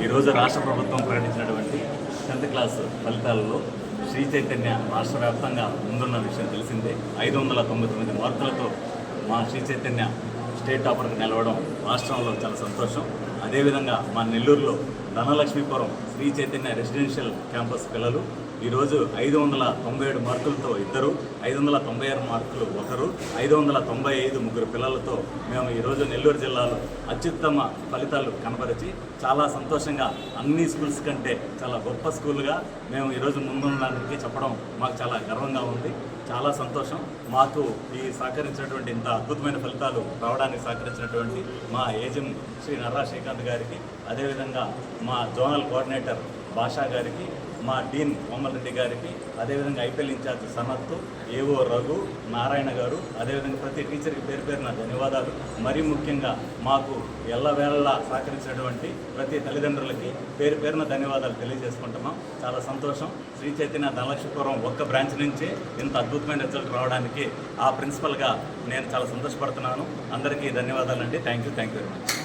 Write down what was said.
ఈరోజు రాష్ట్ర ప్రభుత్వం ప్రకటించినటువంటి 10th క్లాస్ ఫలితాలలో శ్రీ చైతన్య రాష్ట్ర వ్యాప్తంగా ముందున్న విషయం తెలిసిందే. 599 మార్కులతో మా శ్రీ చైతన్య స్టేట్ టాపర్కి నిలవడం రాష్ట్రంలో చాలా సంతోషం. అదేవిధంగా మా నెల్లూరులో ధనలక్ష్మీపురం శ్రీ చైతన్య రెసిడెన్షియల్ క్యాంపస్ పిల్లలు ఈరోజు 597 మార్కులతో ఇద్దరు, 596 మార్కులు ఒకరు, 595 ముగ్గురు పిల్లలతో మేము ఈరోజు నెల్లూరు జిల్లాలో అత్యుత్తమ ఫలితాలు కనబరిచి చాలా సంతోషంగా అన్ని స్కూల్స్ కంటే చాలా గొప్ప స్కూల్గా మేము ఈరోజు ముందుండడానికి చెప్పడం మాకు చాలా గర్వంగా ఉంది. చాలా సంతోషం. మాకు ఈ సహకరించినటువంటి ఇంత అద్భుతమైన ఫలితాలు రావడానికి సహకరించినటువంటి మా ఏజెం శ్రీ నర్రా శ్రీకాంత్ గారికి, అదేవిధంగా మా జోనల్ కోఆర్డినేటర్ భాషా గారికి, మా డీన్ కోమలరెడ్డి గారికి, అదేవిధంగా ఐపీఎల్ ఇన్ఛార్జ్ సనత్తు, ఏవో రఘు, నారాయణ గారు, అదేవిధంగా ప్రతి టీచర్కి పేరు పేరున ధన్యవాదాలు. మరీ ముఖ్యంగా మాకు ఎల్లవేళలా సహకరించినటువంటి ప్రతి తల్లిదండ్రులకి పేరు పేరున ధన్యవాదాలు తెలియజేసుకుంటున్నాం. చాలా సంతోషం. శ్రీ చైతన్య ధనలక్ష్మీపురం ఒక్క బ్రాంచ్ నుంచే ఇంత అద్భుతమైన రిజల్ట్ రావడానికి ఆ ప్రిన్సిపల్గా నేను చాలా సంతోషపడుతున్నాను. అందరికీ ధన్యవాదాలండి. Thank you very much.